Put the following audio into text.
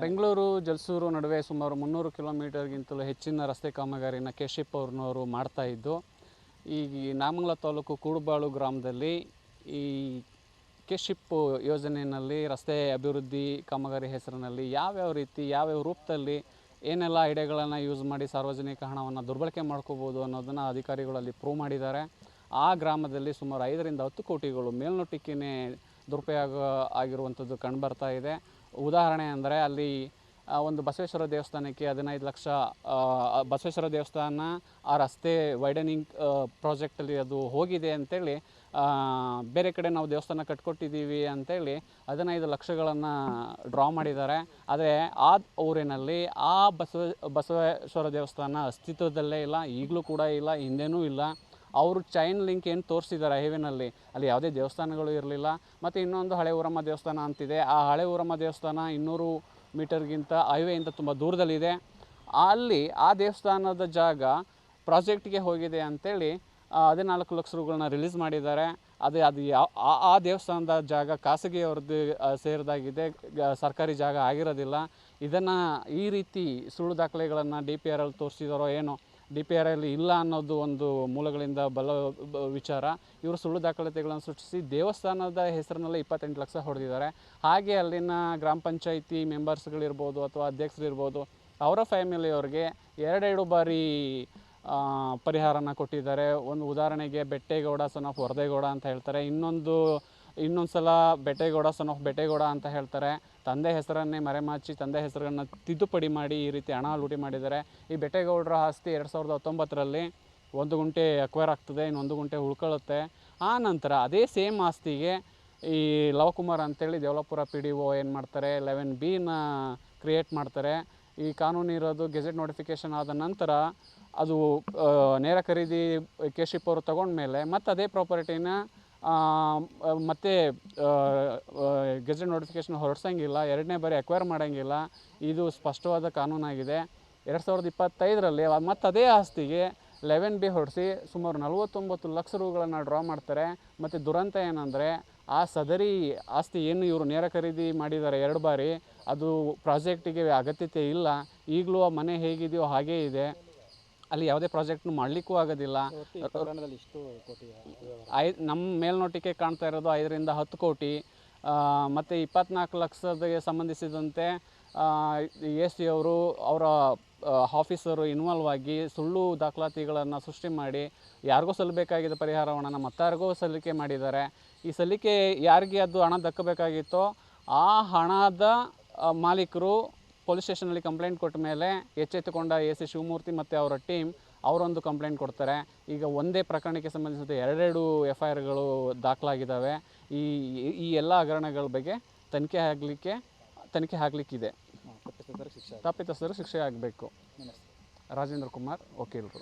ಬೆಂಗಳೂರು ಜಲಸೂರು ನಡುವೆ ಸುಮಾರು 300 ಕಿಲೋಮೀಟರ್ಗಿಂತಲೂ ಹೆಚ್ಚಿನ ರಸ್ತೆ ಕಾಮಗಾರಿನ ಕೆಶಿಪ್ ಅವ್ರನ್ನವರು ಮಾಡ್ತಾ ಇದ್ದು, ಈ ನಾಮಂಗಲ ತಾಲೂಕು ಕೂಡುಬಾಳು ಗ್ರಾಮದಲ್ಲಿ ಈ ಕೆಶಿಪ್ ಯೋಜನೆಯಲ್ಲಿ ರಸ್ತೆ ಅಭಿವೃದ್ಧಿ ಕಾಮಗಾರಿ ಹೆಸರಿನಲ್ಲಿ ಯಾವ್ಯಾವ ರೀತಿ ಯಾವ್ಯಾವ ರೂಪದಲ್ಲಿ ಏನೆಲ್ಲ ಐಡಿಯಾಗಳನ್ನು ಯೂಸ್ ಮಾಡಿ ಸಾರ್ವಜನಿಕ ಹಣವನ್ನು ದುರ್ಬಳಕೆ ಮಾಡ್ಕೋಬೋದು ಅನ್ನೋದನ್ನು ಅಧಿಕಾರಿಗಳಲ್ಲಿ ಪ್ರೂವ್ ಮಾಡಿದ್ದಾರೆ. ಆ ಗ್ರಾಮದಲ್ಲಿ ಸುಮಾರು 5 ರಿಂದ 10 ಕೋಟಿಗಳು ಮೇಲ್ನೋಟಕ್ಕೇ ದುರುಪಯೋಗ ಆಗಿರುವಂಥದ್ದು ಕಂಡುಬರ್ತಾ ಇದೆ. ಉದಾಹರಣೆ ಅಂದರೆ ಅಲ್ಲಿ ಒಂದು ಬಸವೇಶ್ವರ ದೇವಸ್ಥಾನಕ್ಕೆ 15 ಲಕ್ಷ, ಬಸವೇಶ್ವರ ದೇವಸ್ಥಾನ ಆ ರಸ್ತೆ ವೈಡನಿಂಗ್ ಪ್ರಾಜೆಕ್ಟಲ್ಲಿ ಅದು ಹೋಗಿದೆ ಅಂತೇಳಿ ಬೇರೆ ಕಡೆ ನಾವು ದೇವಸ್ಥಾನ ಕಟ್ಕೊಟ್ಟಿದ್ದೀವಿ ಅಂತೇಳಿ 15 ಲಕ್ಷಗಳನ್ನು ಡ್ರಾ ಮಾಡಿದ್ದಾರೆ. ಆದರೆ ಆ ಊರಿನಲ್ಲಿ ಆ ಬಸವೇಶ್ವರ ದೇವಸ್ಥಾನ ಅಸ್ತಿತ್ವದಲ್ಲೇ ಇಲ್ಲ, ಈಗಲೂ ಕೂಡ ಇಲ್ಲ, ಹಿಂದೆನೂ ಇಲ್ಲ. ಅವರು ಚೈನ್ ಲಿಂಕ್ ಏನು ತೋರಿಸಿದ್ದಾರೆ ಹೈವೇನಲ್ಲಿ, ಅಲ್ಲಿ ಯಾವುದೇ ದೇವಸ್ಥಾನಗಳು ಇರಲಿಲ್ಲ. ಮತ್ತು ಇನ್ನೊಂದು ಹಳೆ ಊರಮ್ಮ ದೇವಸ್ಥಾನ ಅಂತಿದೆ. ಆ ಹಳೆ ಊರಮ್ಮ ದೇವಸ್ಥಾನ 200 ಮೀಟರ್ಗಿಂತ ಹೈವೇಯಿಂದ ತುಂಬ ದೂರದಲ್ಲಿದೆ. ಅಲ್ಲಿ ಆ ದೇವಸ್ಥಾನದ ಜಾಗ ಪ್ರಾಜೆಕ್ಟ್ಗೆ ಹೋಗಿದೆ ಅಂಥೇಳಿ 14 ಲಕ್ಷ ರೂಗಳನ್ನ ರಿಲೀಸ್ ಮಾಡಿದ್ದಾರೆ. ಅದು ಆ ದೇವಸ್ಥಾನದ ಜಾಗ ಖಾಸಗಿಯವ್ರದ್ದು ಸೇರಿದಾಗಿದೆ, ಸರ್ಕಾರಿ ಜಾಗ ಆಗಿರೋದಿಲ್ಲ. ಇದನ್ನು ಈ ರೀತಿ ಸುಳ್ಳು ದಾಖಲೆಗಳನ್ನು DPRL ತೋರಿಸಿದಾರೋ ಏನೋ, DPRL ಇಲ್ಲ ಅನ್ನೋದು ಒಂದು ಮೂಲಗಳಿಂದ ವಿಚಾರ. ಇವರು ಸುಳ್ಳು ದಾಖಲಾತಿಗಳನ್ನು ಸೃಷ್ಟಿಸಿ ದೇವಸ್ಥಾನದ ಹೆಸರಿನಲ್ಲಿ 28 ಲಕ್ಷ ಹೊಡೆದಿದ್ದಾರೆ. ಹಾಗೆ ಅಲ್ಲಿನ ಗ್ರಾಮ ಪಂಚಾಯಿತಿ ಮೆಂಬರ್ಸ್ಗಳಿರ್ಬೋದು ಅಥವಾ ಅಧ್ಯಕ್ಷರಿರ್ಬೋದು, ಅವರ ಫ್ಯಾಮಿಲಿಯವ್ರಿಗೆ 2 ಬಾರಿ ಪರಿಹಾರನ ಕೊಟ್ಟಿದ್ದಾರೆ. ಒಂದು ಉದಾಹರಣೆಗೆ ಬೆಟ್ಟೇಗೌಡ ಸನ್ ಆಫ್ ವರದೇಗೌಡ ಅಂತ ಹೇಳ್ತಾರೆ, ಇನ್ನೊಂದು ಸಲ ಬೆಟ್ಟೇಗೌಡ ಸನ್ ಆಫ್ ಬೆಟ್ಟೇಗೌಡ ಅಂತ ಹೇಳ್ತಾರೆ. ತಂದೆ ಹೆಸರನ್ನೇ ಮರೆಮಾಚಿ ತಂದೆ ಹೆಸರನ್ನು ತಿದ್ದುಪಡಿ ಮಾಡಿ ಈ ರೀತಿ ಹಣ ಲೂಟಿ ಮಾಡಿದ್ದಾರೆ. ಈ ಬೆಟ್ಟೇಗೌಡರ ಆಸ್ತಿ 2019ರಲ್ಲಿ 1 ಗುಂಟೆ ಅಕ್ವೈರ್ ಆಗ್ತದೆ, ಇನ್ನು 1 ಗುಂಟೆ ಉಳ್ಕೊಳ್ಳುತ್ತೆ. ಆ ನಂತರ ಅದೇ ಸೇಮ್ ಆಸ್ತಿಗೆ ಈ ಲವಕುಮಾರ್ ಅಂತೇಳಿ ದೇವಲಾಪುರ PDO ಏನು ಮಾಡ್ತಾರೆ, 11B ಕ್ರಿಯೇಟ್ ಮಾಡ್ತಾರೆ. ಈ ಕಾನೂನು ಇರೋದು ಗೆಜೆಟ್ ನೋಟಿಫಿಕೇಷನ್ ಆದ ನಂತರ ಅದು ನೇರ ಖರೀದಿ ಕೆಶಿಪ್ ಅವರು ತಗೊಂಡ್ಮೇಲೆ ಮತ್ತು ಅದೇ ಪ್ರಾಪರ್ಟಿನ ಮತ್ತೆ ಗೆಜೆಟ್ ನೋಟಿಫಿಕೇಷನ್ ಹೊರಡ್ಸಂಗಿಲ್ಲ, 2ನೇ ಬಾರಿ ಅಕ್ವೈರ್ ಮಾಡೋಂಗಿಲ್ಲ. ಇದು ಸ್ಪಷ್ಟವಾದ ಕಾನೂನಾಗಿದೆ. 2025ರಲ್ಲಿ ಮತ್ತು ಅದೇ ಆಸ್ತಿಗೆ 11B ಹೊರಡಿಸಿ ಸುಮಾರು 49 ಲಕ್ಷ ರೂಗಳನ್ನು ಡ್ರಾ ಮಾಡ್ತಾರೆ. ಮತ್ತು ದುರಂತ ಏನಂದರೆ ಆ ಸದರಿ ಆಸ್ತಿ ಏನು ಇವರು ನೇರ ಖರೀದಿ ಮಾಡಿದ್ದಾರೆ 2 ಬಾರಿ, ಅದು ಪ್ರಾಜೆಕ್ಟಿಗೆ ಅಗತ್ಯತೆ ಇಲ್ಲ. ಈಗಲೂ ಆ ಮನೆ ಹೇಗಿದೆಯೋ ಹಾಗೇ ಇದೆ, ಅಲ್ಲಿ ಯಾವುದೇ ಪ್ರಾಜೆಕ್ಟ್ನು ಮಾಡಲಿಕ್ಕೂ ಆಗೋದಿಲ್ಲ. ನಮ್ಮ ಮೇಲ್ನೋಟಕ್ಕೆ ಕಾಣ್ತಾ ಇರೋದು 5 ರಿಂದ 10 ಕೋಟಿ. ಮತ್ತು 24 ಲಕ್ಷಕ್ಕೆ ಸಂಬಂಧಿಸಿದಂತೆ AC ಅವರು ಅವರ ಆಫೀಸರು ಇನ್ವಾಲ್ವ್ ಆಗಿ ಸುಳ್ಳು ದಾಖಲಾತಿಗಳನ್ನು ಸೃಷ್ಟಿ ಮಾಡಿ ಯಾರಿಗೋ ಸಲ್ಲಬೇಕಾಗಿದ್ದ ಪರಿಹಾರವನ್ನು ಮತ್ತಾರಿಗೋ ಸಲ್ಲಿಕೆ ಮಾಡಿದ್ದಾರೆ. ಈ ಸಲ್ಲಿಕೆ ಯಾರಿಗೆ ಅದು ಹಣ ದಕ್ಕಬೇಕಾಗಿತ್ತೋ ಆ ಹಣದ ಮಾಲೀಕರು ಪೊಲೀಸ್ ಸ್ಟೇಷನಲ್ಲಿ ಕಂಪ್ಲೇಂಟ್ ಕೊಟ್ಟ ಮೇಲೆ ಎಚ್ಚೆತ್ತುಕೊಂಡ AC ಶಿವಮೂರ್ತಿ ಮತ್ತು ಅವರ ಟೀಮ್ ಅವರೊಂದು ಕಂಪ್ಲೇಂಟ್ ಕೊಡ್ತಾರೆ. ಈಗ ಒಂದೇ ಪ್ರಕರಣಕ್ಕೆ ಸಂಬಂಧಿಸಿದ 2 FIRಗಳು ದಾಖಲಾಗಿದ್ದಾವೆ. ಈ ಎಲ್ಲ ಹಗರಣಗಳ ಬಗ್ಗೆ ತನಿಖೆ ಆಗಲಿಕ್ಕಿದೆ. ತಪ್ಪಿತಸ್ಥರು ಶಿಕ್ಷೆ ಆಗಬೇಕು. ರಾಜೇಂದ್ರ ಕುಮಾರ್, ವಕೀಲರು.